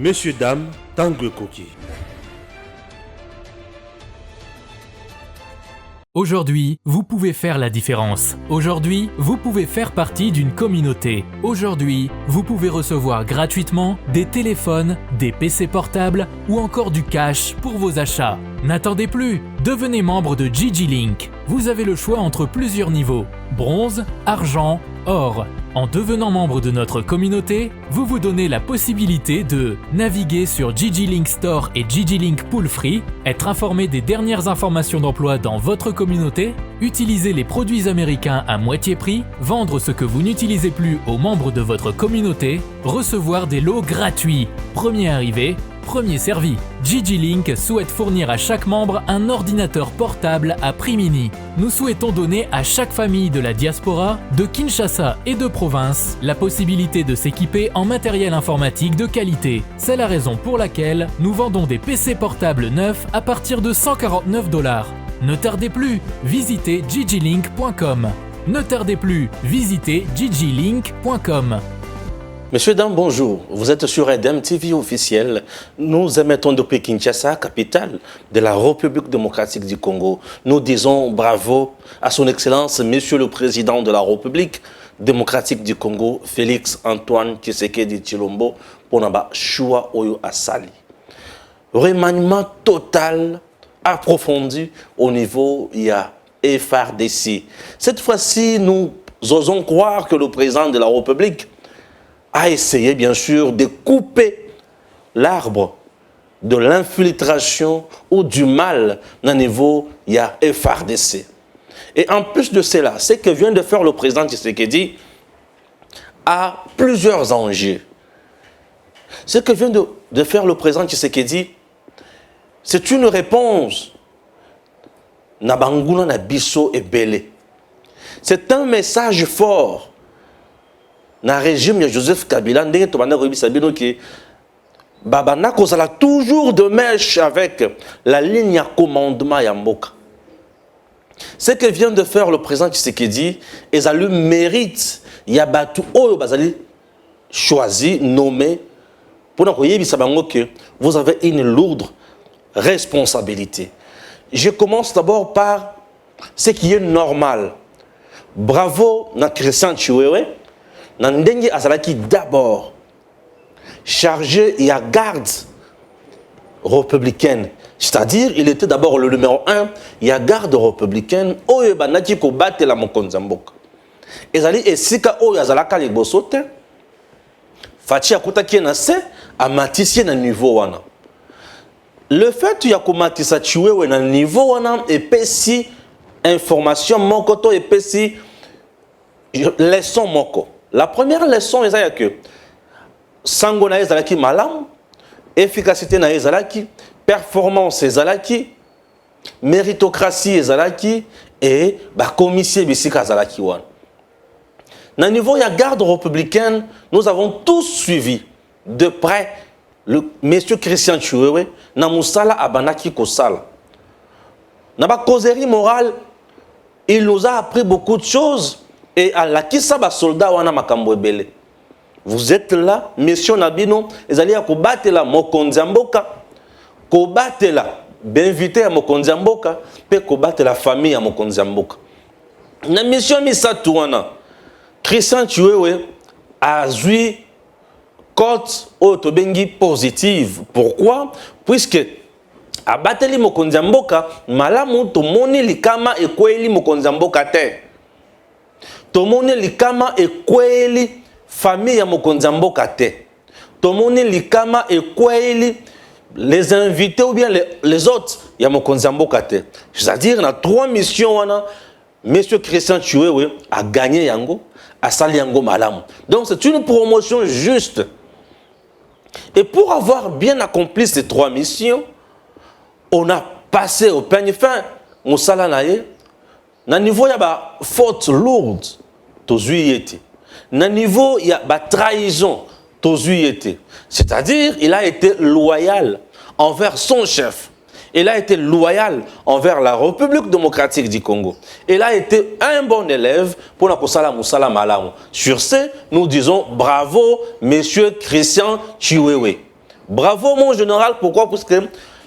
Messieurs, dames, Tanguy Koki. Aujourd'hui, vous pouvez faire la différence. Aujourd'hui, vous pouvez faire partie d'une communauté. Aujourd'hui, vous pouvez recevoir gratuitement des téléphones, des PC portables ou encore du cash pour vos achats. N'attendez plus, devenez membre de GG-Link. Vous avez le choix entre plusieurs niveaux, bronze, argent, or. En devenant membre de notre communauté, vous vous donnez la possibilité de naviguer sur GG-Link Store et GG-Link Pool Free, être informé des dernières informations d'emploi dans votre communauté, utiliser les produits américains à moitié prix, vendre ce que vous n'utilisez plus aux membres de votre communauté, recevoir des lots gratuits. Premier arrivé, premier servi. GG-Link souhaite fournir à chaque membre un ordinateur portable à prix mini. Nous souhaitons donner à chaque famille de la diaspora, de Kinshasa et de province, la possibilité de s'équiper en matériel informatique de qualité. C'est la raison pour laquelle nous vendons des PC portables neufs à partir de $149. Ne tardez plus, visitez gglink.com. Ne tardez plus, visitez gglink.com. Messieurs, dames, bonjour. Vous êtes sur EDEM TV officiel. Nous émettons depuis Kinshasa, capitale de la République démocratique du Congo. Nous disons bravo à son Excellence, Monsieur le Président de la République démocratique du Congo, Félix Antoine Tshisekedi Tshilombo, pour naba choix oyo asali. Remaniement total, approfondi au niveau il y a FARDC. Cette fois-ci, nous osons croire que le président de la République a essayé bien sûr de couper l'arbre de l'infiltration ou du mal au niveau il y a FARDC. Et en plus de cela, ce que vient de faire le président Tshisekedi a plusieurs enjeux. Ce que vient de faire le président Tshisekedi, c'est une réponse na banguna na biso et belé. C'est un message fort. Dans le régime de Joseph Kabila, Babana kozala toujours de mèche avec la ligne à commandement Yamboka. Ce que vient de faire le président Tshisekedi, ils ont le mérite, Yabatu Oyo Bazali choisi, nommé, pour que vous avez une lourde responsabilité. Je commence d'abord par ce qui est normal. Bravo à Christian Chiwewe. Nandenge Azalaki d'abord chargé et à garde républicaine. C'est-à-dire, il était d'abord le numéro 1, il y a garde républicaine, Oyo Banaki ko battre la Mokonzamboka. Ezali esika Oyo Azalaka les bosote, Fati Akutaki na se, a matissé na niveau wana. Le fait qu'il y a matissa tué na niveau wana, et pesi information mokoto, et pesi leçon moko. La première leçon est que sango na ezalaki malam, efficacité na ezalaki, performance ezalaki, méritocratie ezalaki et ba commissaire bisika ezalaki wan. Na niveau ya garde républicaine, nous avons tous suivi de près le monsieur Christian Chiwewe na musala abanaki kosala. Na ba causerie morale, il nous a appris beaucoup de choses. Et à la Kisaba soldat wana makambo ebele. Vous êtes là, mission Nabino, ils allaient à combattre la Mokonzamboka, combattre la, d'inviter à Mokonzamboka, puis combattre la famille à Mokonzamboka. La mission Misatu wana, Christian Chiwewe a joué cote autobengi positive. Pourquoi? Puisque à battre Mokonzamboka, malamu to moni likama et kweli Mokonzamboka te. Tomone likama e kweli famille ya Mokonzamboka te. Tomone likama e kweli les invités ou bien les autres ya Mokonzamboka te. C'est-à-dire, dans 3 missions, monsieur Christian Chiwewe a gagné yango, a sali yango malamu. Donc c'est une promotion juste. Et pour avoir bien accompli ces 3 missions, on a passé au peigne fin, Moussala naye. Na niveau ya ba faute lourde, tozui été. Na niveau ya ba trahison, tozui été. C'est-à-dire, il a été loyal envers son chef. Il a été loyal envers la République démocratique du Congo. Il a été un bon élève pour la Kosala Moussala Malamu. Sur ce, nous disons bravo, monsieur Christian Chiwewe. Bravo mon général, pourquoi? Parce que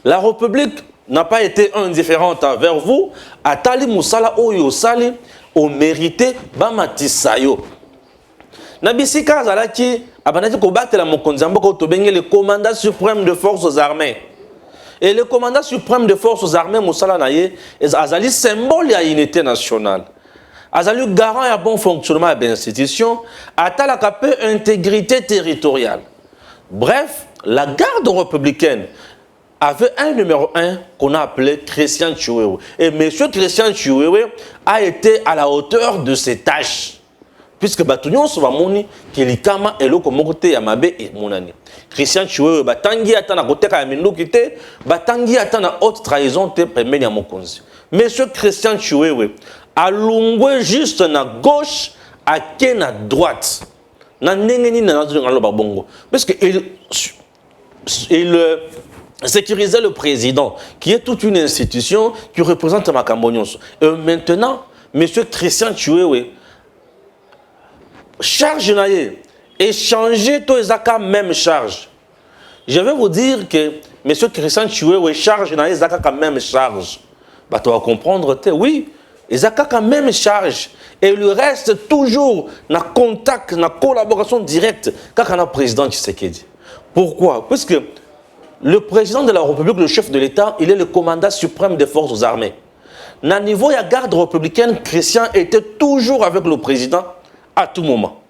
la République n'a pas été indifférente envers vous. Atali Moussala Oyo Sali, au mérité Bamatisayo. Nabisika Zalaki, Abanati Kobate la Mokonzambo, le commandant suprême des forces armées. Et le commandant suprême des forces armées, Moussala Naye, Azali symbole à l'unité nationale. Azali garant à bon fonctionnement de l'institution, Atala Kapé intégrité territoriale. Bref, la garde républicaine avait un numéro 1 qu'on a appelé Christian Chiwewe. Et M. Christian Chiwewe a été à la hauteur de ses tâches. Puisque Batunyon Souvamoni, Kelikama et Lokomokote Yamabe et Monani. Christian Chiwewe, Batangi Atana Koteka Yamino Kite, Batangi Atana haute trahison te Pemeni Yamokonzi. M. Christian Chiwewe a longé juste na gauche, à ken à droite. Na nengeni na nazo bongo. Parce que il sécurisait le président, qui est toute une institution qui représente Makambonyos. Et maintenant, M. Christian Chiwewe, charge naye, échanger tous les accords même charge. Je vais vous dire que M. Christian Chiwewe charge naye zaka quand même charge. Bah, tu vas comprendre, oui, ils ont quand même charge. Et le reste toujours na contact, na collaboration directe avec le président Tshisekedi. Pourquoi? Parce que le président de la République, le chef de l'État, il est le commandant suprême des forces armées. Na niveau de la garde républicaine, Christian était toujours avec le président à tout moment.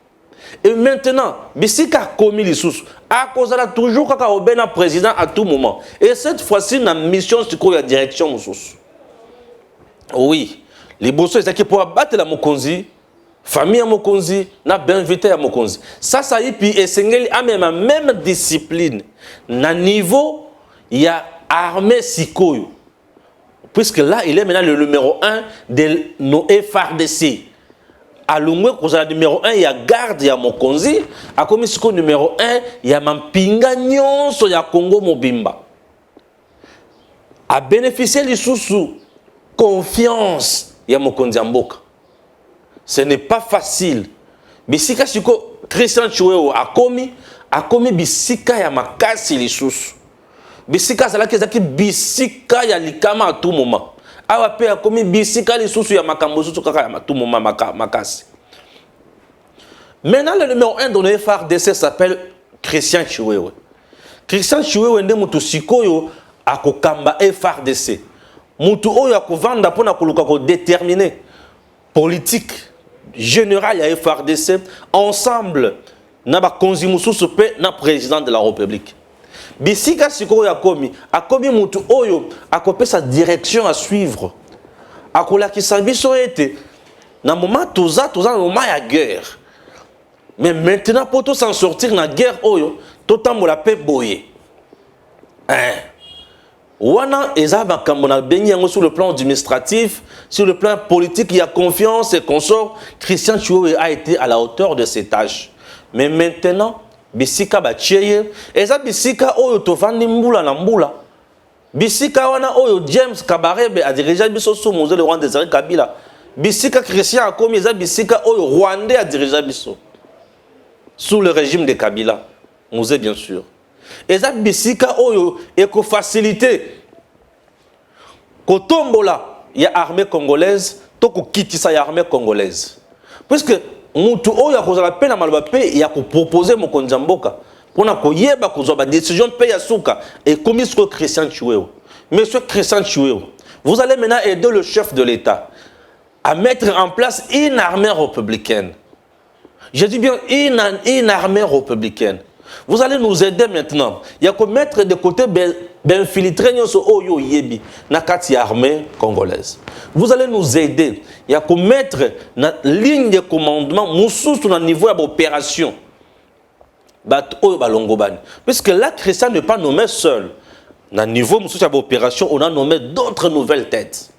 Et maintenant, Bissika a commis les sous, a causé toujours le président à tout moment. Et cette fois-ci, la mission, c'est la direction. Oui, les bossons, c'est pour abattre la Mokonzi, famille à Mokonzi, n'a bien invité à Mokonzi. Ça y est, puis Essengeli a même discipline. Na niveau, il y a armée Sikoyo. Puisque là, il est maintenant le numéro 1 de nos FRDC. À Lungwe, le numéro 1, il y a garde, il y a Mokonzi. À Komisiko, numéro 1, il y a Mampinga Nyonso, il y a Congo Mobimba. À bénéficier des sous confiance, il y a Mokonzi Mboka. Ce n'est pas facile. Bisika Siko, Christian Chiwewe a commis bisika ya makasi les sous. Bisika zalaki zaki bisika ya likama à tout moment. Awa pe a commis bisika les sous ya makambo sous kaka ya tout moment makasi. Maintenant le numéro 1 de FRDC s'appelle Christian Chiwewe. Christian Chiwewe nde mutu sikoyo akokamba FRDC. Mutu oyo akovanda pona koluka ko déterminer politique générale ya FRDC ensemble na ba konzi mususu pe na président de la République. Bisika sikoyo akomi mutu oyo akope sa direction à suivre. Akolakisa biso ete na moment toza na moment ya guerre. Mais maintenant pour tout s'en sortir na guerre oyo totambola pe boye. Wana ezaba kamona bengi sur le plan administratif, sur le plan politique, il y a confiance et consort. Christian Chiwewe a été à la hauteur de ses tâches. Mais maintenant, bisika bacheye, eza bisika oyo tovandi mbula na mbula. Bisika wana oyo James Kabarebe a dirigé biso sous Moselle le Rwanda Desiré Kabila. Bisika Christian a commis eza bisika oyo Rwandais a dirigé biso. Sous le régime de Kabila. Moselle bien sûr. Eza bisika oyo eko facilité. Kotombola ya armée congolaise, toko kitisa ya armée congolaise. Puisque mutu oyo akozala pe na maloba pe ya ko proposer Mokonzi Mboka pona ko yeba kozwa ba décision pe ya suka et commis sur Christian Chiwewe. Monsieur Christian Chiwewe, vous allez maintenant aider le chef de l'État à mettre en place une armée républicaine. Je dis bien une armée républicaine. Vous allez nous aider maintenant. Il y a qu'à mettre de côté d'infiltrer notre oyo yebi na kati armée congolaise. Vous allez nous aider. Il y a qu'à mettre na ligne de commandement moussous sur le niveau d'opération. Puisque là, Christian n'est pas nommé seul. Na niveau moussous d'opération, on a nommé d'autres nouvelles têtes.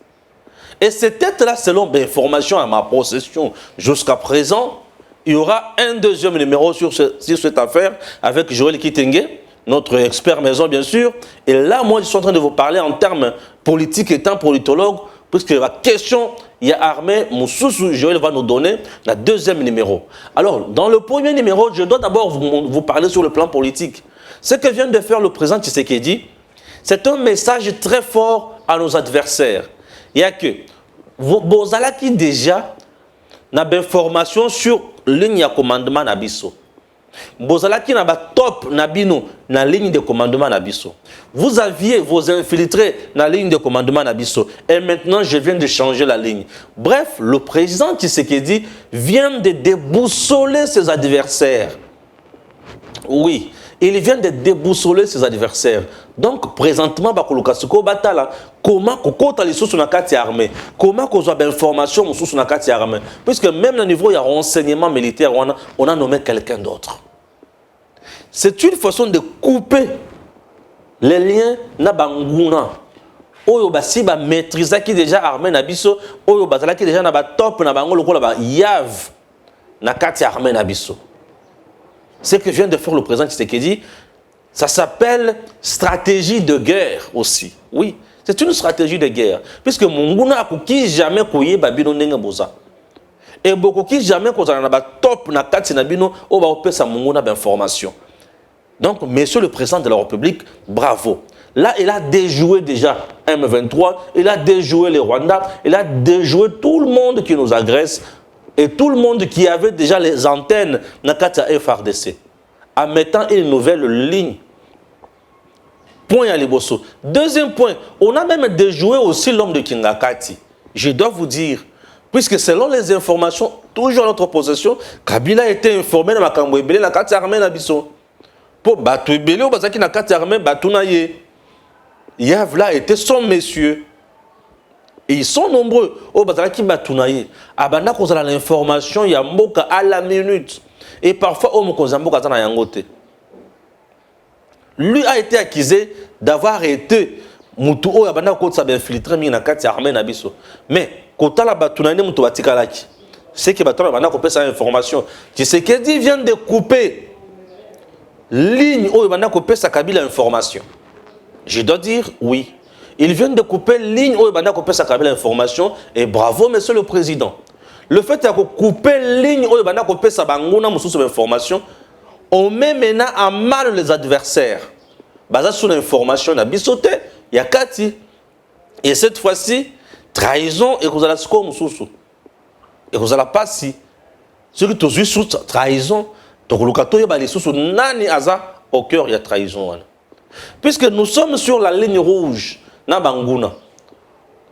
Et ces têtes-là, selon l'information à ma possession jusqu'à présent, il y aura un deuxième numéro sur cette affaire avec Joël Kitenge, notre expert maison bien sûr. Et là, moi, je suis en train de vous parler en termes politiques étant politologue, puisque la question, il y a armée, Moussoussou, Joël va nous donner le deuxième numéro. Alors, dans le premier numéro, je dois d'abord vous parler sur le plan politique. Ce que vient de faire le président Tshisekedi, c'est un message très fort à nos adversaires. Il y a que Bozala qui déjà n'a d'informations sur ligne de commandement Nabiso. Bozala qui n'a pas top Nabino na ligne de commandement Nabiso. Vous aviez vos infiltrés na ligne de commandement Nabiso. Et maintenant, je viens de changer la ligne. Bref, le président Tshisekedi vient de déboussoler ses adversaires. Oui, il vient de déboussoler ses adversaires. Donc, présentement, comment kokota les sous na kati armée, comment qu'on a d'informations sous na kati armée, puisque même au niveau il y a renseignement militaire, on a nommé quelqu'un d'autre. C'est une façon de couper les liens na banguna. Oyo basi ba maîtriser qui déjà armée na biso, oyo bazala qui déjà na ba top na bango lokola ba yav na kati armée na biso. Ce que vient de faire le président Tshisekedi, ça s'appelle stratégie de guerre aussi. Oui, c'est une stratégie de guerre. Puisque Munguna a qui jamais couillé Babino Nenga Boza. Et beaucoup qui jamais qu'on a top na kati na bino o ba opé sa Munguna d'information. Donc, monsieur le président de la République, bravo. Là, il a déjoué déjà M23, il a déjoué les Rwandais, il a déjoué tout le monde qui nous agresse. Et tout le monde qui avait déjà les antennes Nakata FRDC, en mettant une nouvelle ligne. Point à Liboso. Deuxième point, on a même déjoué aussi l'homme de Kingakati. Je dois vous dire, puisque selon les informations, toujours à notre possession, Kabila était informé de Makambo Ebele, Nakati Armé Nabiso. Pour Batou Ebele, Bazaki Nakati Armé, Batounaye. Yavla était son monsieur. Et ils sont nombreux. Oh, Bazalaki Batounaye. Abanda kozala l'information, ya mboka à la minute. Et parfois, oh, Mokozamboka zana yangote. Lui a été accusé d'avoir été Moutou, oh, Abanda Kozaba infiltré, mi nakati armé nabiso. Mais, Kota la Batounaye, Moutou Batikalaki. C'est que Batounaye, Abanda Kopé sa information. Tu sais qu'il vient de couper ligne, oh, Abanda Kopé sa Kabila information. Je dois dire oui. Ils viennent de couper ligne où il a coupé sa l'information et bravo monsieur le président. Le fait de couper ligne où il a coupé sa bangouna information, on met maintenant à mal les adversaires. Basé sur l'information, on a bisoté, il y a Kati. Et cette fois-ci, trahison et vous allez se comme sous. Et vous allez passer. Ce qui est sous trahison, donc le cateau il y a les sous nani aza au cœur il y a trahison. Puisque nous sommes sur la ligne rouge. Na banguna.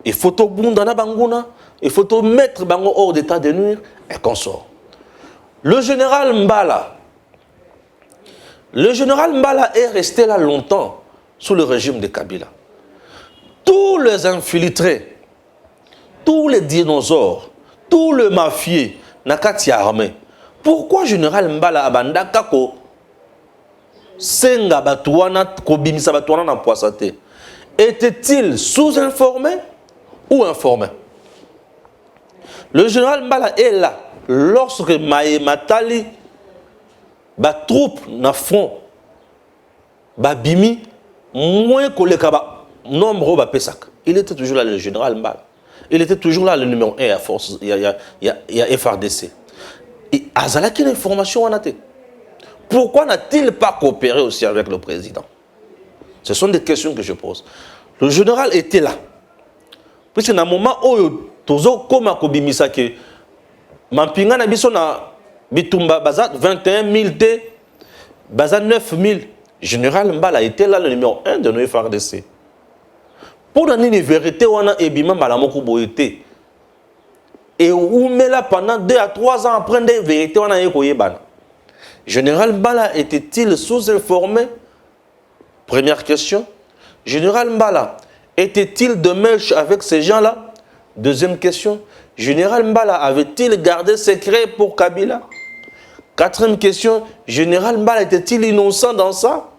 Il faut tout bunda na banguna. Il faut tout mettre bango hors d'état de nuire et qu'on sort. Le général Mbala est resté là longtemps sous le régime de Kabila. Tous les infiltrés, tous les dinosaures, tous les mafieux, nakati armé. Pourquoi général Mbala abanda kako senga batuana kobimisa batuana na poisate? Était-il sous-informé ou informé? Le général Mbala est là lorsque Matali, ba troupe na front, ba bimi, moins que le kaba, nombre ba pesak. Il était toujours là le général Mbala. Il était toujours là le numéro 1 à force, il y a FRDC. Et Azala, quelle information on a été? Pourquoi n'a-t-il pas coopéré aussi avec le président? Ce sont des questions que je pose. Le général était là. Puisque dans le moment où tozo koma kobimisa ke mampinga na biso na bitumba baza 21 000 t baza 9 000. Général Mbala était là le numéro 1 de nos FRDC. Pour donner une vérité wana ebima malamoko boyete. Et où met là pendant 2 à 3 ans après des vérités wana yekoyebana. Général Mbala était-il sous-informé? Première question. Général Mbala était-il de mèche avec ces gens-là? Deuxième question. Général Mbala avait-il gardé secret pour Kabila? Quatrième question. Général Mbala était-il innocent dans ça?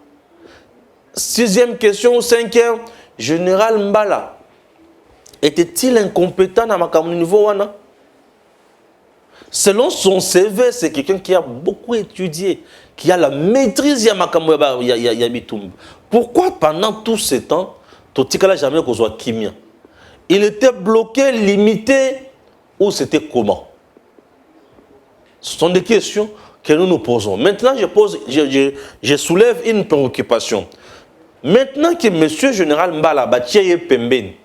Sixième question ou cinquième. Général Mbala était-il incompétent à Makamou niveau wana? Selon son CV, c'est quelqu'un qui a beaucoup étudié, qui a la maîtrise de Makamou Yabitumba. Pourquoi pendant tout ce temps, Totikala jamais qu'on soit Kimia? Il était bloqué, limité, ou c'était comment? Ce sont des questions que nous nous posons. Maintenant, je soulève une préoccupation. Maintenant que M. Général Mbala Batiye Pembeni,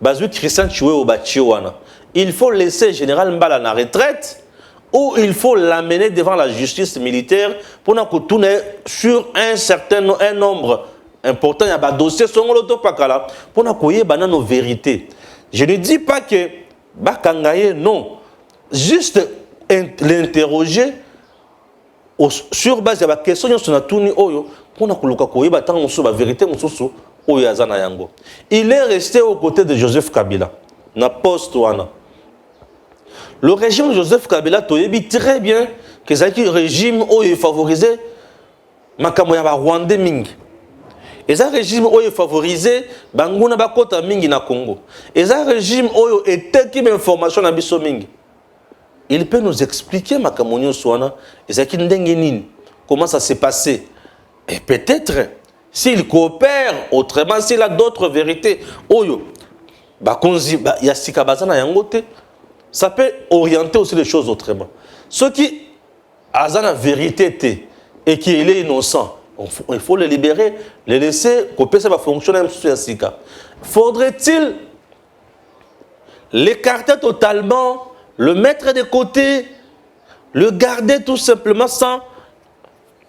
Bazou Christian Choué au Batiwana, il faut laisser Général Mbala en retraite ou il faut l'amener devant la justice militaire pour nous tourner sur un nombre important. Il y a un dossier sur l'autopakala pour nous connaître nos vérités. Je ne dis pas que Bakangaye, non. Juste l'interroger sur base de la question sur la tournée oyo pour la vérité. Il est resté aux côtés de Joseph Kabila. Na poste wana. Le régime de Joseph Kabila toyebi très bien que c'est un régime oyo favorisé makambo ya ba Rwandais mingi. Et un régime oyo favorisé banguna bakota mingi na Congo. Et un régime oyo était qui information na biso mingi. Il peut nous expliquer Makamonio Swana, comment ça s'est passé. Et peut-être, s'il coopère autrement, s'il a d'autres vérités, ça peut orienter aussi les choses autrement. Ceux qui ont la vérité et qui est innocent, il faut le libérer, le laisser, que ça va fonctionner. Faudrait-il l'écarter totalement, le mettre de côté, le garder tout simplement sans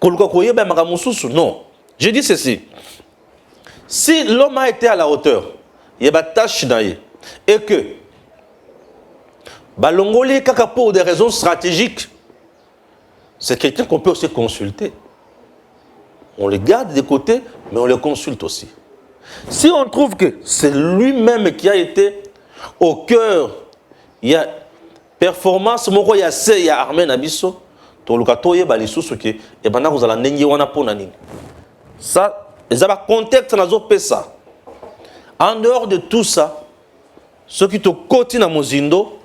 non. Je dis ceci. Si l'homme a été à la hauteur, il y a une tâche et que Balongoli Kaka pour des raisons stratégiques, c'est quelqu'un qu'on peut aussi consulter. On le garde de côté, mais on le consulte aussi. Si on trouve que c'est lui-même qui a été au cœur, il y a performance, il y a C, il y a armée Nabiso, ça, ils ont un contexte dans ça. En dehors de tout ça, ce qui te côté dans Mozindo,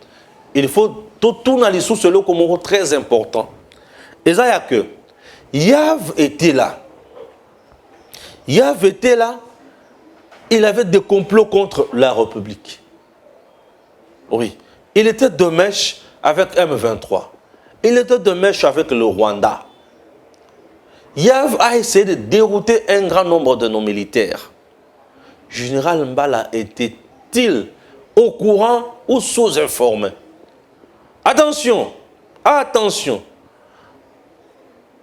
il faut tout tourner les sous le comme très important. Et ça y a que Yav était là. Yav était là. Il avait des complots contre la République. Oui. Il était de mèche avec M23. Il était de mèche avec le Rwanda. Yav a essayé de dérouter un grand nombre de nos militaires. Général Mbala était-il au courant ou sous-informé? Attention, attention.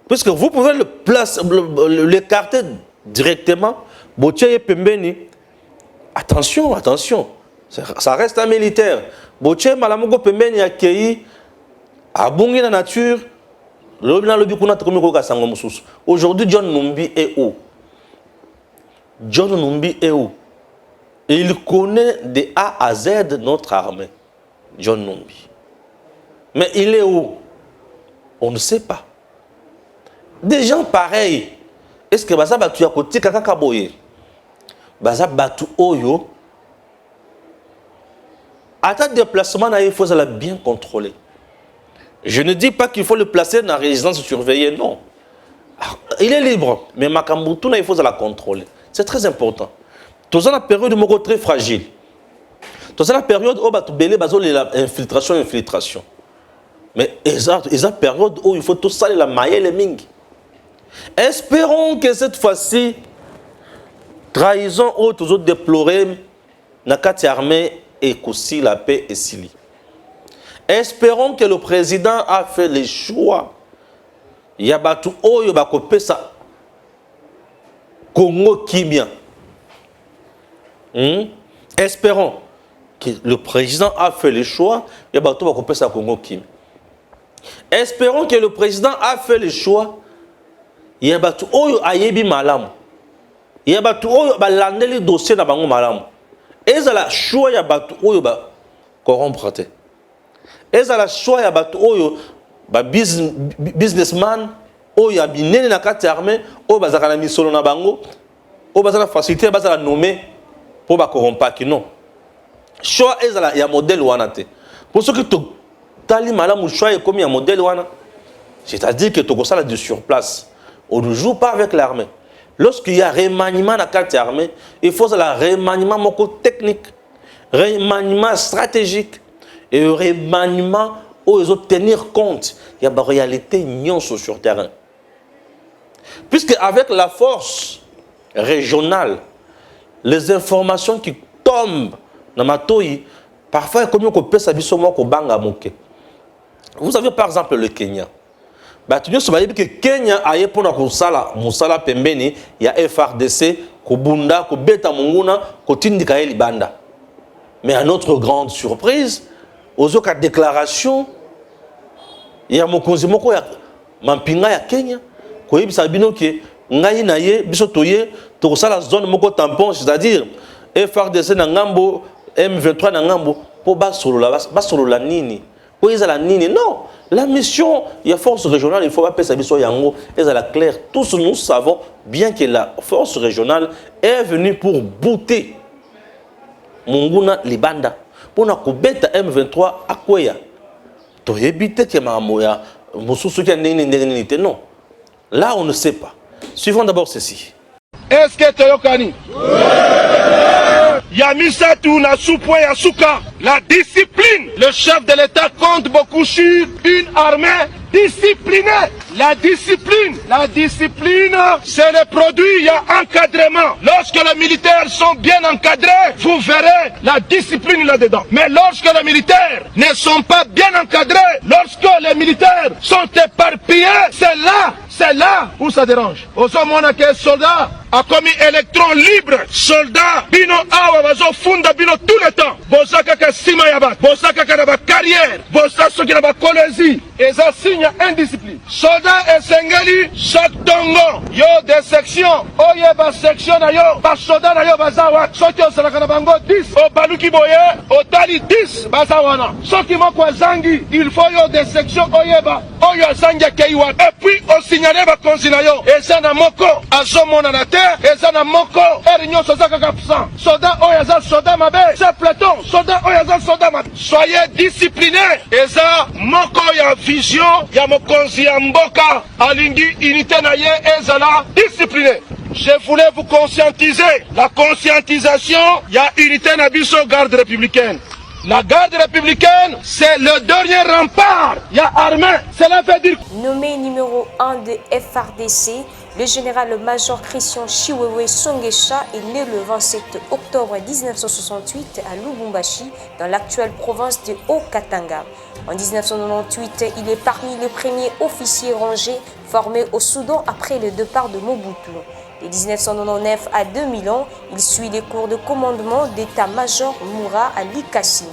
Puisque vous pouvez l'écarter directement. Botiye Pembeni. Attention, attention. Ça reste un militaire. Botiye Malamugo Pembeni accueilli à Bungi la nature. Aujourd'hui, John Numbi est où? John Numbi est où? Il connaît de A à Z notre armée. John Numbi. Mais il est où? On ne sait pas. Des gens pareils. Est-ce que Baza Batu Yakoti Kakakaboye? Baza Batu Oyo. À ta déplacement, il faut la bien contrôler. Je ne dis pas qu'il faut le placer dans la résidence surveillée, non. Il est libre, mais Makamboutouna, il faut la contrôler. C'est très important. Tout ça, la période de très fragile. Tout ça, la période où infiltration. Mais il y a une période où il faut tout ça, la maille les ming. Espérons que cette fois-ci, trahison ou toujours déplorée, Nakati armée et Koussi la paix et Sili. Espérons que le président a fait les choix. Yabatu Oyo Bakopesa Congo Kimia. Espérons que le président a fait les choix. Yabatu Bakopesa Congo Kimia. Espérons que le président a fait les choix. Yabatu Oyo Ayebi Malam. Yabatu Oyo Balandeli dossier na bango Malam. Ezala choix Yabatu Oyo ba corrompre. Et ça la choix ya bato oyo ba businessman oyo abinene na kati armée oyo bazaka na misolo na bango oyo bazana facilité bazala nommer pour ba corrompre non. Choix ezala ya modèle wana te. Pour ceux qui to tali malamu choix est comme ya modèle wana. C'est-à-dire que to ko sala de sur place. On ne joue pas avec l'armée. Lorsqu'il y a remaniement na kati armée, il faut la remaniement moko technique, remaniement stratégique. Et le remaniement, où ils ont tenir compte il y a une réalité sur le terrain. Puisque avec la force régionale, les informations qui tombent dans ma toyi, parfois comme on peut s'habiller au banga moke. Vous avez par exemple le Kenya. Tu sais que Kenya a eu pour musala pembeni, il y a FRDC, Kobunda, Kobeta Munguna, Kotindika Libanda. Mais à notre grande surprise, aux autres déclarations, il y a mon konzimoko ya mampinga ya Kenya, koyebisa bino ke ngai na ye biso toye to sala zone moko tampon, c'est-à-dire FRDC na ngambo, M23 na ngambo po basolola nini. Po ezala nini? Non, la mission il y a force régionale, il faut pas penser biso yango, ezala clair. Tous nous savons bien que la force régionale est venue pour bouter Munguna Libanda. Pour na kobeta M23 akweya. To yebite ke mamoya mususu ki nini. Non. Là on ne sait pas. Suivons d'abord ceci. Est-ce que Toyokani? Yamisatu na Soupoué Yasuka, la discipline. Le chef de l'État compte beaucoup sur une armée disciplinée. La discipline, c'est le produit, il y a encadrement. Lorsque les militaires sont bien encadrés, vous verrez la discipline là-dedans. Mais lorsque les militaires ne sont pas bien encadrés, lorsque les militaires sont éparpillés, c'est là où ça dérange. Au moment où un soldat a commis électron libre, soldat, bino awa bazo funda bino tout le temps. Bosa kaka sima yabat, bosa kaka na ba carrière, bosa soki na ba kolezi, et ça signe indiscipline. Soldat et sengeli, chaque tongo, yo des sections, oye ba section na yo, ba soldat na yo bazawa, soki o salaka na bango 10, o baluki boye, o tali 10, bazawana. Soki moko zangi, il faut yo des sections, oye ba, oyo zangi keiwa. Et puis au signaler ba konzina yo, et ça na moko, azomona na te, et ça na moko, et l'union sozaka kapsan. Soldat oyaza soldat mabe, c'est Platon, soldat oyaza soldat mabe. Soyez disciplinés, et ça moko ya vision, ya mokonzi ya mboka, alingi unité na ye, et ça la discipliné. Je voulais vous conscientiser. La conscientisation, il y a unité na biso garde républicaine. La garde républicaine, c'est le dernier rempart. Il y a armée. Cela veut dire... Nommé numéro 1 de FRDC, le général-major Christian Chiwewe Songesha est né le 27 octobre 1968 à Lubumbashi, dans l'actuelle province de Haut-Katanga. En 1998, il est parmi les premiers officiers rangés formés au Soudan après le départ de Mobutu. De 1999 à 2001, il suit les cours de commandement d'état-major Moura à Likasi.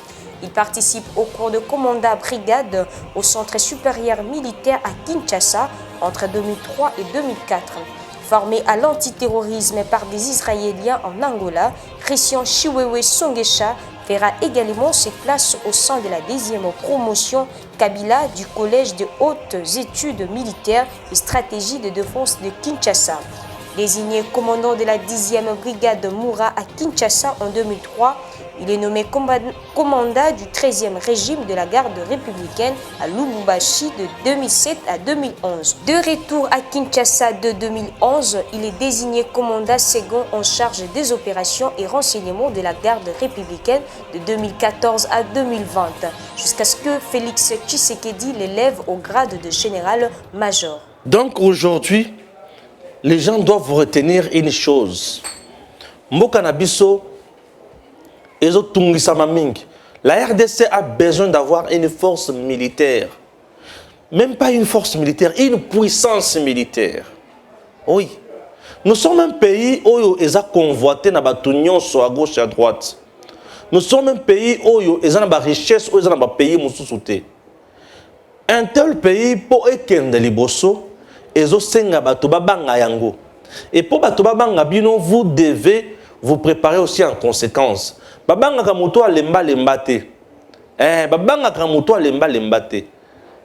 Il participe aux cours de commandant brigade au Centre supérieur militaire à Kinshasa entre 2003 et 2004. Formé à l'antiterrorisme par des Israéliens en Angola, Christian Chiwewe Songesha fera également ses classes au sein de la 10e promotion Kabila du Collège de hautes études militaires et stratégie de défense de Kinshasa. Désigné commandant de la 10e brigade Moura à Kinshasa en 2003, il est nommé commandant du 13e régime de la garde républicaine à Lubumbashi de 2007 à 2011. De retour à Kinshasa de 2011, il est désigné commandant second en charge des opérations et renseignements de la garde républicaine de 2014 à 2020, jusqu'à ce que Félix Tshisekedi l'élève au grade de général-major. Donc aujourd'hui, les gens doivent retenir une chose. Mboka na biso ezo tungisa mingi. La RDC a besoin d'avoir une force militaire. Même pas une force militaire, une puissance militaire. Oui. Nous sommes un pays où ils ont convoité na batunion sur à gauche et à droite. Nous sommes un pays où ils ont la richesse, où ils ont pays mususuté. Un tel pays pour ekende liboso. Et pour Batobabanga Bino, vous devez vous préparer aussi en conséquence. Babanga Kamuto a lemba lembate. Babanga Kamuto a lemba lembate.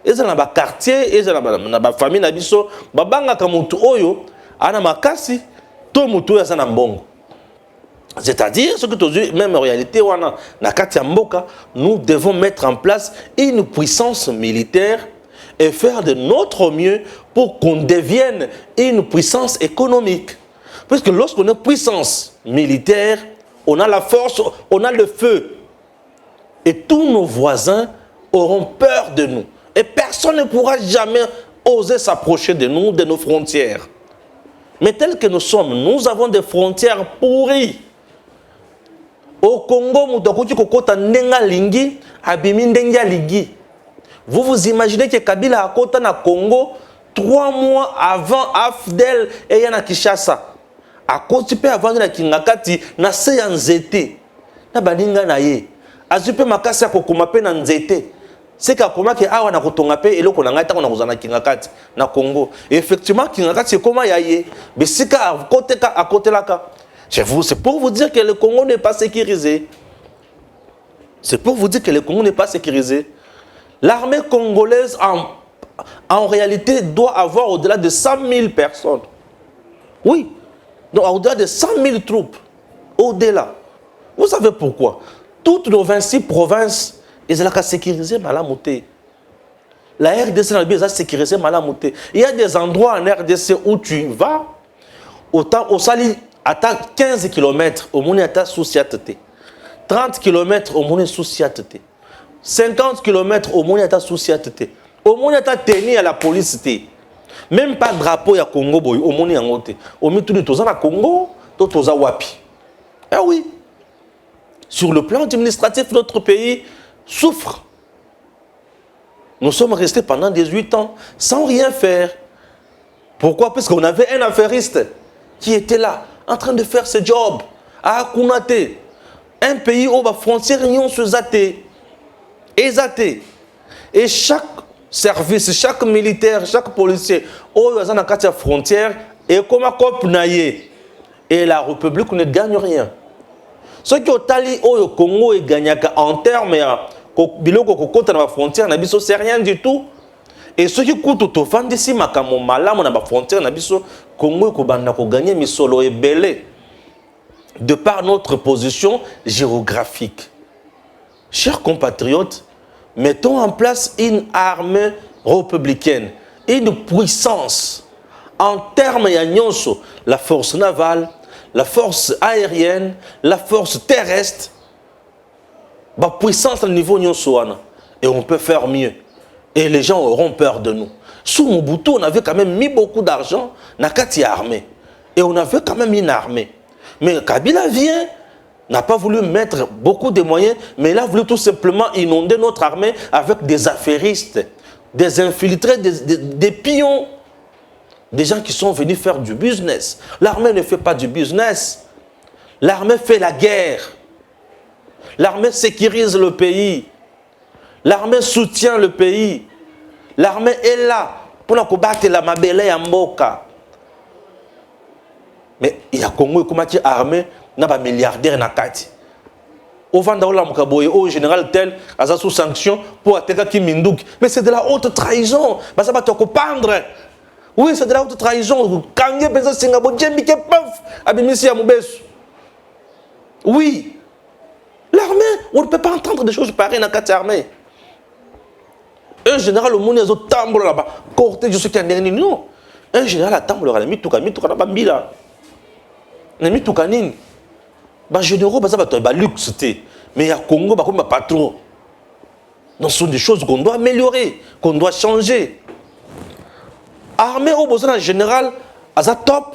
Et ça n'a pas quartier, et ça n'a pas famille, nabiso. Babanga Kamuto Oyo, ana makasi, to muto ya sana mbongo. C'est-à-dire, ce que tu dis, même en réalité, nous devons mettre en place une puissance militaire et faire de notre mieux pour qu'on devienne une puissance économique. Parce que lorsqu'on est puissance militaire, on a la force, on a le feu. Et tous nos voisins auront peur de nous. Et personne ne pourra jamais oser s'approcher de nous, de nos frontières. Mais tels que nous sommes, nous avons des frontières pourries. Au Congo, vous vous imaginez que Kabila a kota na Congo 3 mois avant Afdel et Yana Kishasa. A kotipe avant na Kingakati na se ya nzete. Na baninga na ye. Azupe makasi ya kokoma pe na nzete. C'est qu'à comment que awa na kotonga pe eloko na ngata na kozana Kingakati na Congo. Et effectivement Kingakati c'est comment yaye. Mais c'est qu'à côté là ka. C'est pour vous dire que le Congo n'est pas sécurisé. C'est pour vous dire que le Congo n'est pas sécurisé. L'armée congolaise, en réalité, doit avoir au-delà de 100 000 personnes. Oui, donc au-delà de 100 000 troupes. Au-delà. Vous savez pourquoi? Toutes nos 26 provinces, elles ont sécurisé Malamouté. La RDC a sécurisé Malamouté. Il y a des endroits en RDC où tu vas, au Sali, à 15 km, au monde est sous Siateté. 30 km, au monde est sous Siateté. 50 km, au monde est sous Siateté. Au monde est tenu à la police. Même pas drapeau à Congo, au monde est en côté. Au milieu de tout ça, à Congo, tout ça, Wapi. Ah oui. Sur le plan administratif, notre pays souffre. Nous sommes restés pendant 18 ans sans rien faire. Pourquoi? Parce qu'on avait un affairiste qui était là, en train de faire ce job, à Akunate. Un pays où la frontière se zaté. Et chaque service, chaque militaire, chaque policier, où il y a une frontière, et comme un cop naïe. Et la République ne gagne rien. Ce qui est au Congo est gagné en termes de la frontière, c'est rien du tout. Et ce qui coûte au fan d'ici, ma malam na frontière, Congo est gagné, mais solo est belé. De par notre position géographique. Chers compatriotes, mettons en place une armée républicaine, une puissance en termes de la force navale, la force aérienne, la force terrestre, la puissance au niveau de et on peut faire mieux. Et les gens auront peur de nous. Sous Mobutu, on avait quand même mis beaucoup d'argent dans la armée. Et on avait quand même une armée. Mais Kabila vient, n'a pas voulu mettre beaucoup de moyens, mais il a voulu tout simplement inonder notre armée avec des affairistes, des infiltrés, des pions, des gens qui sont venus faire du business. L'armée ne fait pas du business. L'armée fait la guerre. L'armée sécurise le pays. L'armée soutient le pays. L'armée est là pour combattre la mabele et Mboka. Mais il y a Congo qui est armé, il y a des milliardaires dans Kati. Au Vandaoula Mkaboye, au général tel, à sous sanction pour attaquer Kim Mindouk. Mais c'est de la haute trahison. Ça va te pendre. Oui, c'est de la haute trahison. Kangé, Beza Singapore, Djembi, Kepaf, Abimisi Amoubes. Oui. L'armée, on ne peut pas entendre des choses pareilles dans Kati armée. Un général au monde, il y a un tambour là-bas. Cortège, je sais qu'il y a un dernier. Non. Un général a tambour là-bas. Mitouka, Bambila. Nami tukanini ba généraux ba ça ba luxe mais à Congo ba comme pas trop. Donc ce sont des choses qu'on doit améliorer, qu'on doit changer. Armée au besoin en général à ça top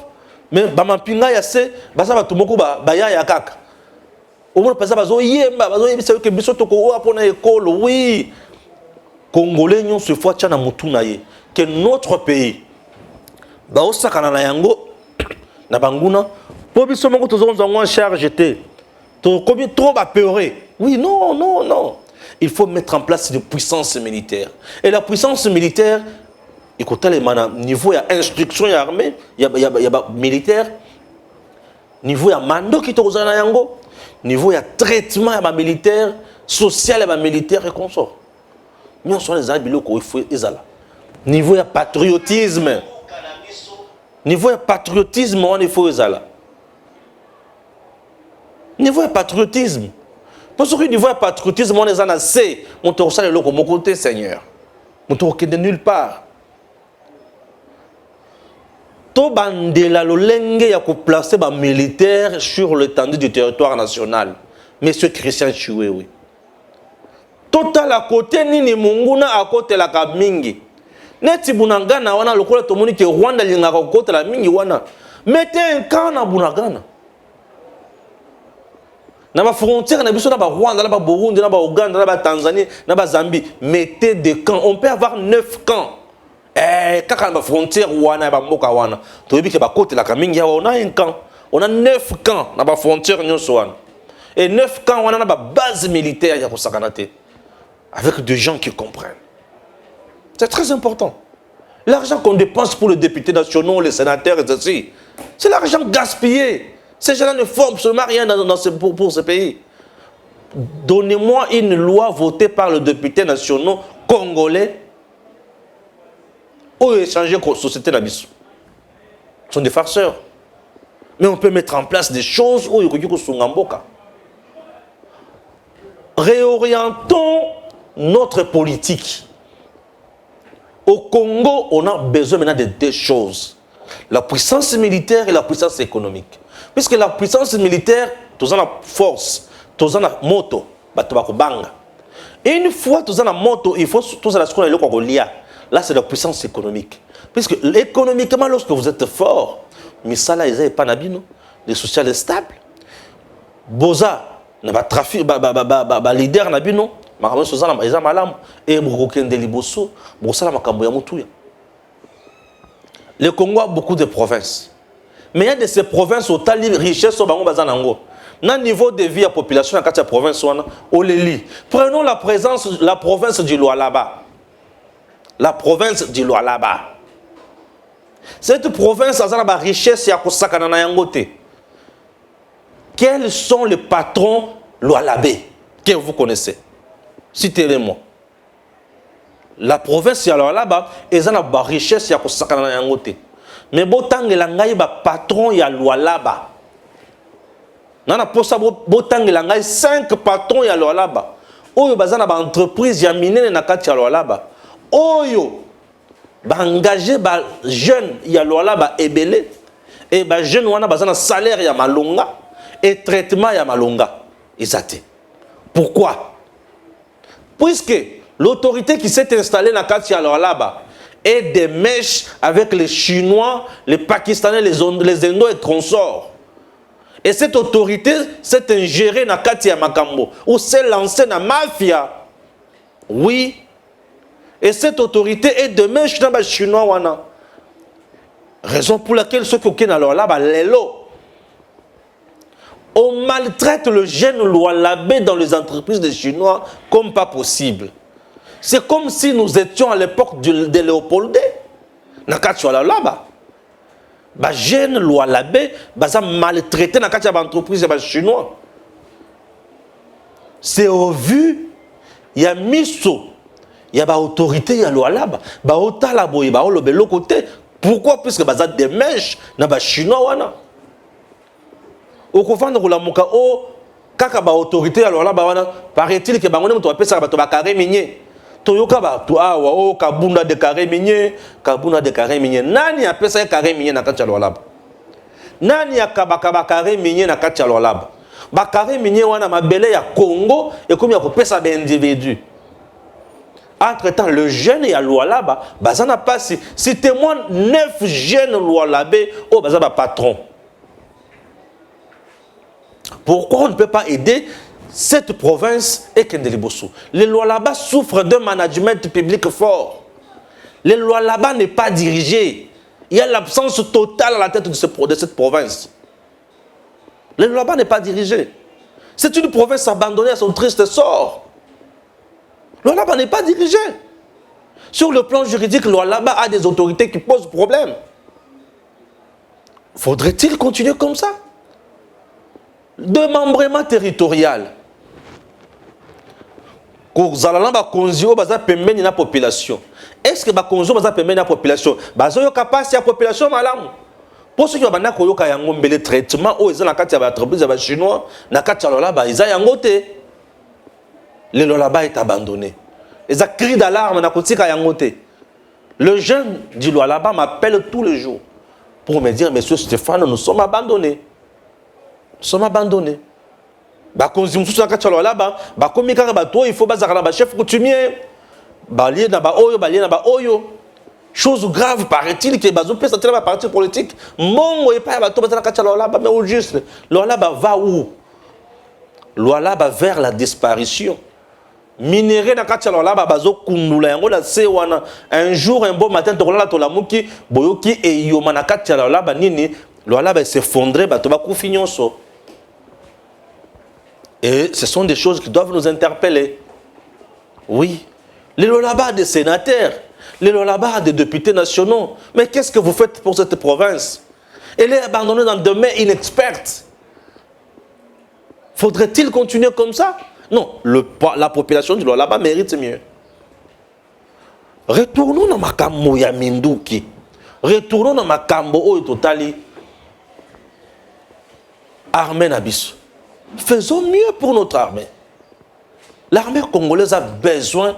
mais ba mapinga ya se ba ça ba tumoko ba ya kaka. Au moins pas ça ba zo yemba c'est que biso toko apona école oui. Congolais nous se fois tchana mutuna ye que notre pays ba osakana na yango na banguna pour biso moko tozonza en charge trop apeuré. Oui, non. Il faut mettre en place une puissance militaire. Et la puissance militaire, écoutez, niveau il y a instruction, il y a armée, il y a militaire, niveau il y a mando qui tozana na yango, niveau il y a traitement, il y a militaire, social, il y a militaire et consort. Mais on sont les habits il faut ezala. Niveau il y a patriotisme. Niveau il y a patriotisme, on il faut ezala. Niveau de patriotisme. Parce que niveau de patriotisme, on est en assez. On te reçoit le loco, mon côté, Seigneur. On te reçoit de nulle part. To bandela lo lenge ya ko placer ba militaire sur l'étendue du territoire national. Monsieur Christian Chiwewe. total à côté nini munguna à côté la mingi. Neti bunangana wana lokola tomoni ke Rwanda lingaka côté la mingi wana. Mettez un camp na bunagana. Na ba frontière na biso na ba Rwanda, na ba Burundi, na ba Ouganda, na ba Tanzanie, na ba Zambie, mettez des camps. On peut avoir 9 camps. Kaka na ba frontière wana ba mboka wana. Toyebi ke ba côté la mingi on a un camp. On a 9 camps na ba frontière nyonso wana. Et 9 camps on a na ba base militaire ya kosakana te. Avec des gens qui comprennent. C'est très important. L'argent qu'on dépense pour les députés nationaux, les sénateurs et ceci, c'est l'argent gaspillé. Ces gens-là ne font absolument rien pour ce pays. Donnez-moi une loi votée par les députés nationaux congolais ou échanger la société d'Abisso. Ce sont des farceurs. Mais on peut mettre en place des choses où il y a réorientons notre politique. Au Congo, on a besoin maintenant de deux choses. La puissance militaire et la puissance économique. Puisque la puissance militaire, tous en a force, tous en a moto, banga. Et une fois tous en a moto, il faut tous en a ce qu'on a le lia. Là, c'est la puissance économique. Puisque économiquement, lorsque vous êtes fort, mais ça là, ils n'avaient pas d'habino, les sociales stables. Boza, n'a pas trafic, leader n'habino. Et le Congo a beaucoup de provinces. Mais il y a de ces provinces où il y a des richesses. Dans niveau de vie à la population, dans la province, on les lit. Prenons la province du Lualaba. La province du Lualaba. Cette province a une richesse. Quels sont les patrons Lualabé que vous connaissez? Citez-les-moi. La province, alors là-bas, ils ont une richesse. Mais botan ngai ba patron ya Lualaba. Nana posa botan ngai 5 patrons ya Lualaba. Oyo bazana ba entreprise ya minene na kati ya Lualaba. Oyo ba engagé ba jeune ya Lualaba ebele et ba jeune wana bazana salaire ya malonga et traitement ya malonga. Izate. Pourquoi? Puisque l'autorité qui s'est installée dans le Lualaba est des mèches avec les Chinois, les Pakistanais, les Indo et consorts. Et cette autorité s'est ingérée dans le Makambo, où s'est lancée dans la mafia. Oui. Et cette autorité est des mèches dans les Chinois. Raison pour laquelle ceux qui sont dans le Lualaba, on maltraite le jeune Lualabé dans les entreprises des Chinois comme pas possible. C'est comme si nous étions à l'époque de Léopoldé. Là-bas. Les jeunes Lualabé sont maltraités dans les entreprises des Chinois. C'est au vu, il y a Miso, il y a l'autorité, il y a Lualaba. Pourquoi? Puisque il y a des mèches dans les Chinois. Au confondre la muka o kaka ba autorité alors là ba paraît-il que bango muto apesa ba to ba carré minier toyoka ba to awa o kabunda de carré minier nani apesa carré minier na kati alors là nani akabaka ba carré minier na kati alors là ba carré minier wana mabele ya Congo et comme ya kopesa ba individu. Entre-temps, le jeune et à Lualaba, bazana passé. Citez-moi 9 jeunes Lualabé au bazaba patron. Pourquoi on ne peut pas aider cette province et Kendeliboso? Les Lualaba souffrent d'un management public fort. Les Lualaba n'est pas dirigé. Il y a l'absence totale à la tête de cette province. Les Lualaba n'est pas dirigé. C'est une province abandonnée à son triste sort. Lualaba n'est pas dirigé. Sur le plan juridique, Lualaba a des autorités qui posent problème. Faudrait-il continuer comme ça? Démembrement territorial. La population. Est-ce que la population la population malam? Pour ceux qui ont un traitement, ils ont chinois, les Lualaba est abandonné. Ils ont cri d'alarme. Le jeune du Lualaba m'appelle tous les jours pour me dire, monsieur Stéphane, nous sommes abandonnés. Nous sommes abandonnés. bakonzi mususu na kati ya lolaba bakomi kaka bato il faut bazala na ba chef coutumier balie na ba oyo chose grave paraît-il que bazo pesa tela ba parti politique mongo et pas bato bazala kati ya lolaba mais au juste lolaba va où lolaba vers la disparition minéré na kati ya lolaba bazo kundula yango na se wana un jour un beau matin tokolala tolamuki boyoki e yoma na kati ya lolaba nini lolaba s'effondrer bato bakufi nyonso. Et ce sont des choses qui doivent nous interpeller. Oui. Les lolabas des sénateurs, les lolabas des députés nationaux. Mais qu'est-ce que vous faites pour cette province? Elle est abandonnée dans des mains inexpertes. Faudrait-il continuer comme ça? Non. La population du lolaba mérite mieux. Retournons dans Makambo ya Minduki. Retournons dans Makambo Oyo Totali. Armée Nabiso. Faisons mieux pour notre armée. L'armée congolaise a besoin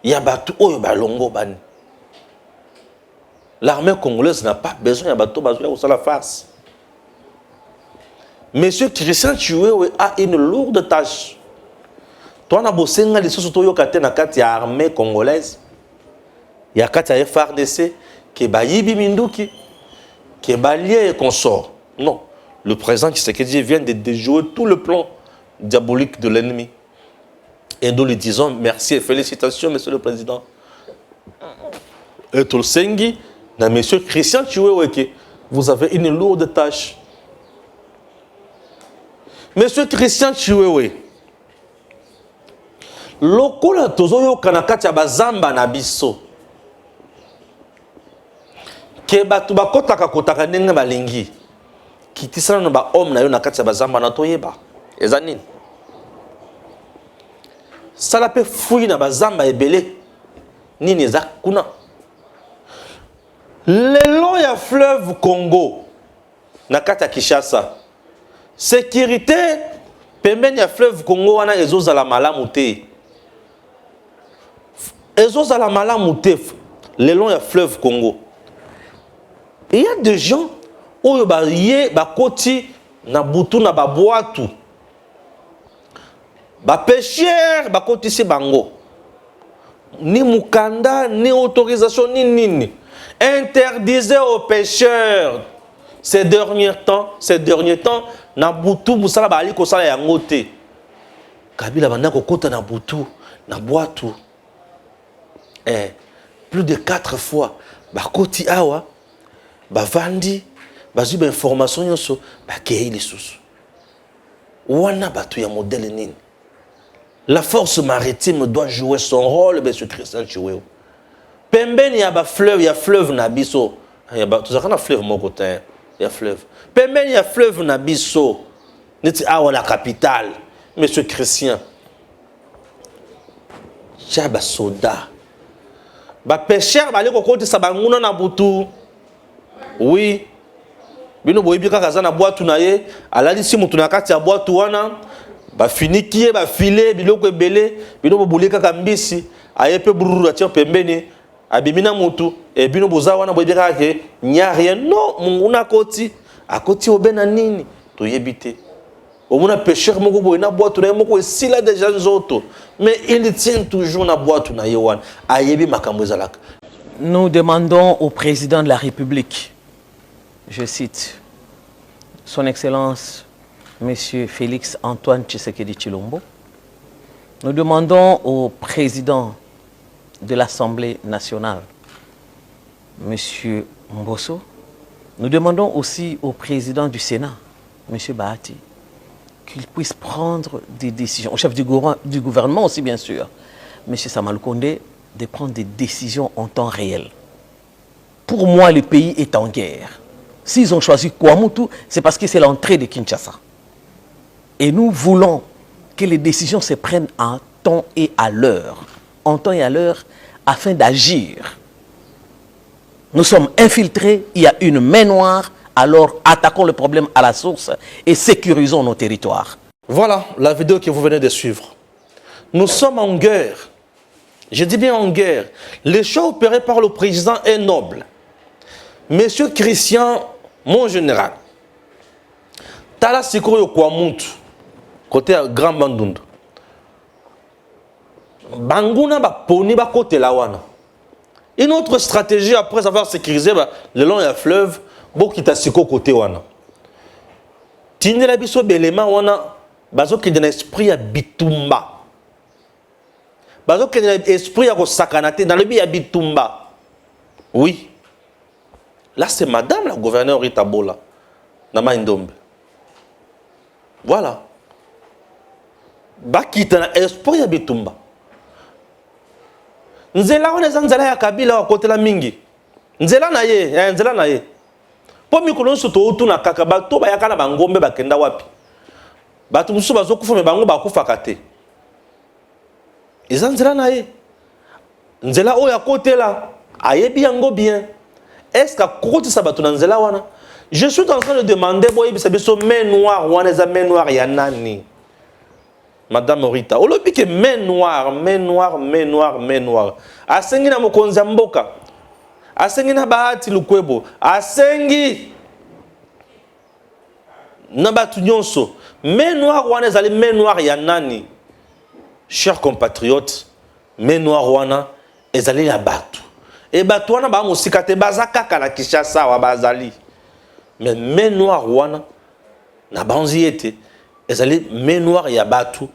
Yabatu Oyobalongo Bani. L'armée congolaise n'a pas besoin Yabato Bazoya ou la face. Monsieur Christian Chiwewe a une lourde tâche. Toi, na bosenga les sosoto yokate na kati ya armée congolaise. Ya kati ya FARDC ke bayibi minduki ke balie et consort. Non. Le président Tshisekedi vient de déjouer tout le plan diabolique de l'ennemi. Et nous lui disons merci et félicitations, monsieur le président. Et Tolsengi, monsieur Christian Chiweweke, vous avez une lourde tâche. Monsieur Christian Chiwewe, lokola tozoyo kanakati ya bazamba na biso. Ke batu bakotaka kotaka ndenge balingi. Kitisana na ba homme na yo na kati ya bazamba na toyeba ezanini sala pe fouille na bazamba ebele nini eza kuna le long ya fleuve Congo na kati ya Kinshasa sécurité pembeni ya fleuve Congo wana ezozala malamu te le long ya fleuve Congo. Il y a des gens oyo ba ye ba koti na butu na ba boatu ba pêcheur ba koti si bango ni mukanda ni autorisation ni nini interdisait aux pêcheurs ces derniers temps na butu musala ba ali ko sala yango te Kabila banda ko kota na butu na boatu plus de 4 fois ba koti awa ba vandi bazu ba information yoso ba kei lisusu wana batu ya modèle nini. La force maritime doit jouer son rôle, monsieur Christian Chiwewe. Pembeni ya ba fleuve ya fleuve na biso ya ba tuzakana fleuve moko te ya fleuve pembeni ya fleuve na biso neti awa la capitale monsieur Christian chaba soda ba pêcheur ba leko koti sabanguna na butu. Oui. Bino boyebi kaka za na boatu na ye alali si mutu na kati ya boatu wana ba finikie ba filet biloko ebele bino bobuli kaka mbisi ayepe bururu atia pembeni abimina mutu e bino boza wana boyebi kaka ke nya rien non munguna akoti obena nini toyebite omuna pêcheur moko boye na boatu na ye moko esila déjà nzoto mais il tient toujours na boatu na ye wana ayebi makambo ezalaka. Nous demandons au président de la République, je cite, Son Excellence, Monsieur Félix Antoine Tshisekedi Tshilombo, nous demandons au président de l'Assemblée nationale, Monsieur Mbosso, nous demandons aussi au président du Sénat, Monsieur Bahati, qu'il puisse prendre des décisions, au chef du gouvernement aussi bien sûr, Monsieur Sama Lukonde, de prendre des décisions en temps réel. Pour moi, le pays est en guerre. S'ils ont choisi Kouamoutou, c'est parce que c'est l'entrée de Kinshasa. Et nous voulons que les décisions se prennent en temps et à l'heure. En temps et à l'heure, afin d'agir. Nous sommes infiltrés, il y a une main noire, alors attaquons le problème à la source et sécurisons nos territoires. Voilà la vidéo que vous venez de suivre. Nous sommes en guerre. Je dis bien en guerre. Le choix opéré par le président est noble. Monsieur Christian, mon général, Tala Sikoyo Kouamoutou, côté Grand Bandundu. Banguna ba poni ba côté la wana. Une autre stratégie après avoir sécurisé le long du fleuve, beaucoup ta siko côté wana. Tinde la biso belema wana bazo ki dans l'esprit ya bitumba. Bazo ki dans l'esprit ya ko sakanate dans le bi ya bitumba. Oui. Là c'est madame la gouverneure Rita Bola na Maindombe. Voilà. Ba ki dans l'esprit ya bitumba. Nzela wana nzela ya Kabila wa kote la mingi. Nzela na ye, nzela na ye. Po mikolo nso to na kaka bato ba yakana bangombe bakenda wapi. Bato musu bazo kufa me bango bakufa kate. Eza nzela na ye. Nzela oya kote la ayebi yango bien. Est-ce que kote sa bato na nzela wana? Je suis en train de demander boy bisa biso main noire wana eza main noire ya nani? Madame Rita, on lobi que main noire, main noire, main noire, main noire. Asengi na mokonza mboka. Asengi na Bahati Lukwebo. Asengi na batu nyonso. Main noire wana ezali main noire ya nani? Chers compatriotes, main noire wana ezali ya batu. E batu wana ba musika te bazaka kala Kinshasa wa bazali. Mais main noire wana na banzi ete ezali main noire ya batu.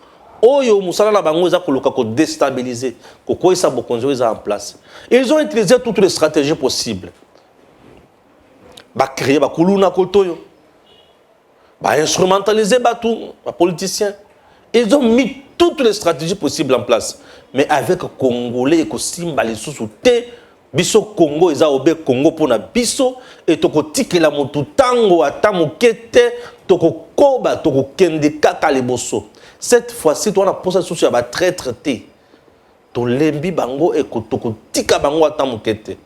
Oyo musala na bango eza koluka ko déstabiliser ko koisa bokonzo eza en place. Ils ont utilisé toutes les stratégies possibles. Ba créer ba kuluna kotoyo. Ba instrumentaliser batu, ba politiciens. Ils ont mis toutes les stratégies possibles en place. Mais avec Congolais ko simba les sous te biso Congo eza obe Congo pona biso et toko tikela mutu tango atamu kete toko koba toko kende kaka liboso. Cette fois-ci, tu as posé sur la traître. Tu lembi bango et tu tika bango atamukete.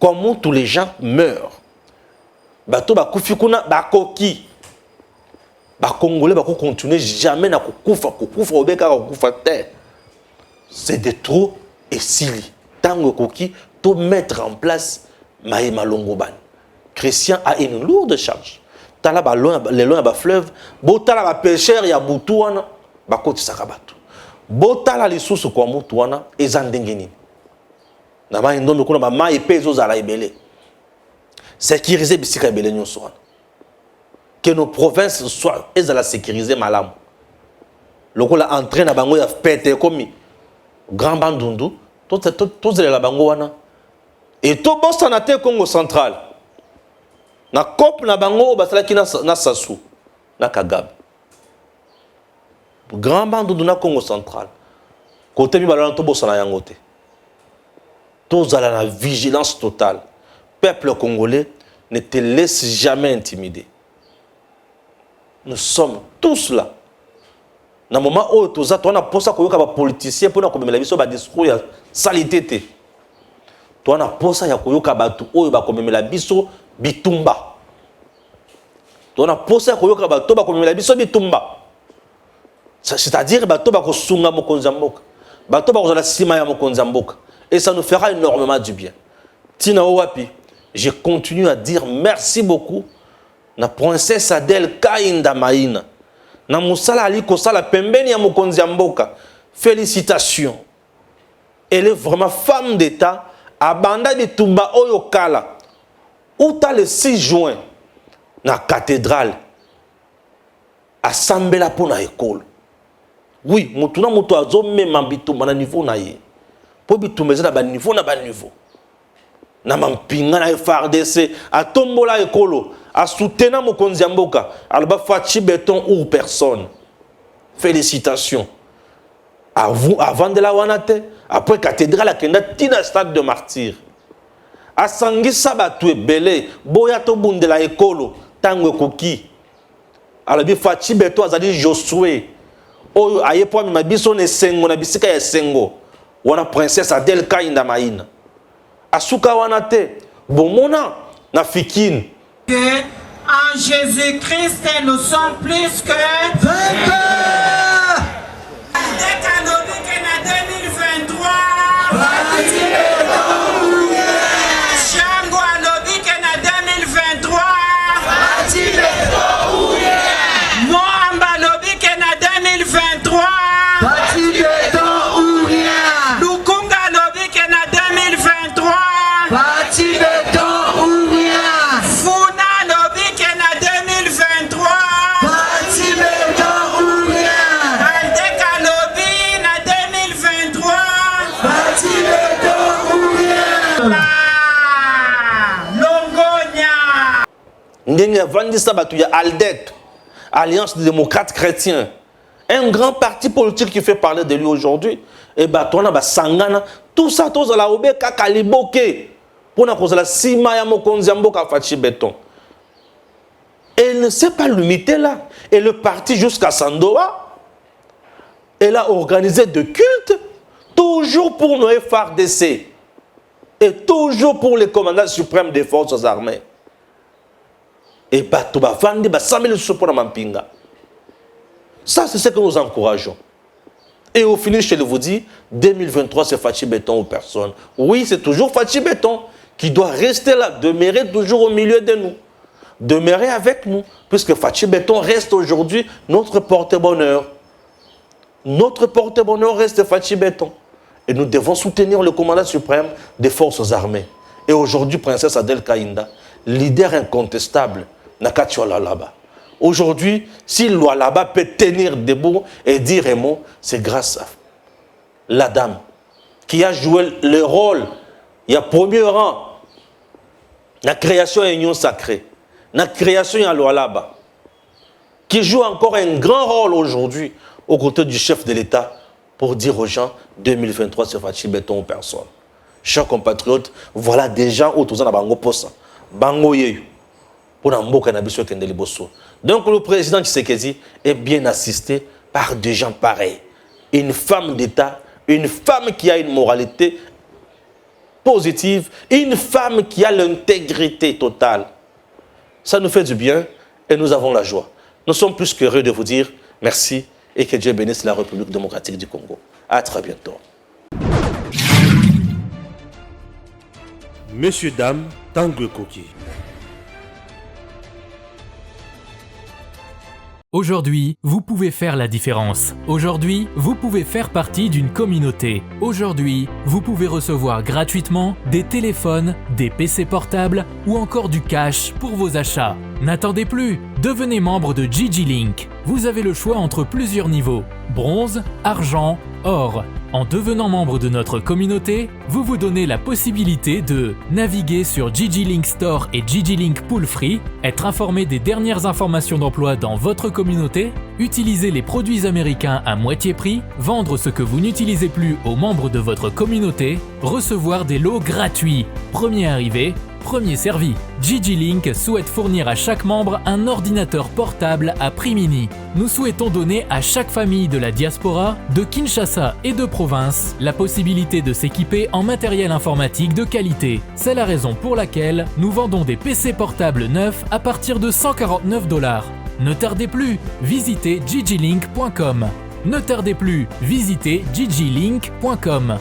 Comment tous les gens meurent? Bato ba kufikuna ba koki. Ba Congolais ba continuer jamais na kufa obeka kufa terre. C'est de trop et sili. Tango koki to mettre en place Mahema Longoban. Christian a une lourde charge. Tala ba les loin ba fleuve, botala ba pêcheur ya butuana. Bakoti sakabatu. Botala lisusu kwa mutu wana eza ndenge nini. Na mai ndondo kuna ba mai pezo za la ebele. Sécuriser bisika ebele nyonso wana. Que nos provinces soient ezala sécuriser malamu. Lokola entraîne na bango ya pete komi Grand Bandundu, to zelela bango wana. Et to bossa na te Congo central. Na COP na bango basalaki na Sassou na Kagame. Grand Bandundu na Congo central. Côté mi balana to bossa na yango te. To zala na vigilance totale. Peuple congolais, ne te laisse jamais intimider. Nous sommes tous là. Na moment où tu as na posa koyoka ba politicien pour na komemela biso ba discours ya salité te. Tu na posa ya koyoka batu oyo ba komemela biso bitumba. Tu na posa ya koyoka batu ba komemela biso bitumba. C'est-à-dire bato ba ko sunga mokonza mboka. Bato ba ko la sima ya mokonza mboka. Et ça nous fera énormément du bien. Tina Owapi, je continue à dire merci beaucoup na princesse Adèle Kainda Maïna. Na musala ali kosala pembeni ya mokonzi mboka. Félicitations. Elle est vraiment femme d'État. Abanda bitumba oyo kala. Outa le 6 juin na cathédrale. Assemblée pour na école. Oui, mutuna mutu azo mema bitumba na niveau na ye. Po bitumba za ba niveau na ba niveau. Na mampinga na FARDC atombola ekolo a soutenir mokonzi mboka alba fachi béton ou personne. Félicitations à vous avant de la wanate après cathédrale akenda tina stade de martyr asangisa batu ebele boya to bundela ekolo tango koki albi fachi béton azali Josué oyo ayepo mi mabiso ne sengo na bisika ya sengo wana princesse Adèle Kainda Maïna asuka wanate bomona na fikine que en Jésus-Christ nous sommes plus que vainqueurs. Dès qu'à nos week-ends en 2023, Chango à nos week-ends en 2023, Moamba nos week-ends en ndenge vandisa batu ya ALDEC, Alliance des démocrates chrétiens, un grand parti politique qui fait parler de lui aujourd'hui, et batona ba sangana, tout ça tous à la obe kakaliboke, pour na cause la sima ya mokonzi mboka Fachi Beton. Elle ne s'est pas limitée là. Et le parti jusqu'à Sandoa, elle a organisé de cultes, toujours pour nos FARDC. Et toujours pour les commandants suprêmes des forces armées. Et bato ba vandi ba 100 000 sous pour la mampinga. Ça, c'est ce que nous encourageons. Et au finish, je vous dis, 2023, c'est Fachi Beton aux personnes. Oui, c'est toujours Fachi Beton qui doit rester là, demeurer toujours au milieu de nous. Demeurer avec nous, puisque Fachi Beton reste aujourd'hui notre porte-bonheur. Notre porte-bonheur reste Fachi Beton. Et nous devons soutenir le commandant suprême des forces armées. Et aujourd'hui, Princesse Adel Kaïnda, leader incontestable, Nakati Lualaba. Aujourd'hui, si Lualaba peut tenir debout et dire un mot, c'est grâce à la dame qui a joué le rôle, il y a premier rang, la création de l'union sacrée. La création à Lualaba, qui joue encore un grand rôle aujourd'hui aux côtés du chef de l'État pour dire aux gens 2023 c'est Fachi Beton aux personnes. Chers compatriotes, voilà des gens autour de Bango Posa, Bango Yeyu, pour Namboka Nabiso Kendeli Bosso. Donc le président Tshisekedi est bien assisté par des gens pareils. Une femme d'État, une femme qui a une moralité positive, une femme qui a l'intégrité totale. Ça nous fait du bien et nous avons la joie. Nous sommes plus qu'heureux de vous dire merci et que Dieu bénisse la République démocratique du Congo. À très bientôt. Messieurs, dames, Tanguy Koki. Aujourd'hui, vous pouvez faire la différence. Aujourd'hui, vous pouvez faire partie d'une communauté. Aujourd'hui, vous pouvez recevoir gratuitement des téléphones, des PC portables ou encore du cash pour vos achats. N'attendez plus, devenez membre de GG Link. Vous avez le choix entre plusieurs niveaux, bronze, argent, or. En devenant membre de notre communauté, vous vous donnez la possibilité de naviguer sur GG Link Store et GG Link Pool Free, être informé des dernières informations d'emploi dans votre communauté, utiliser les produits américains à moitié prix, vendre ce que vous n'utilisez plus aux membres de votre communauté, recevoir des lots gratuits, premier arrivé, premier servi. GG Link souhaite fournir à chaque membre un ordinateur portable à prix mini. Nous souhaitons donner à chaque famille de la diaspora, de Kinshasa et de province la possibilité de s'équiper en matériel informatique de qualité. C'est la raison pour laquelle nous vendons des PC portables neufs à partir de 149 $. Ne tardez plus, visitez gglink.com. Ne tardez plus, visitez gglink.com.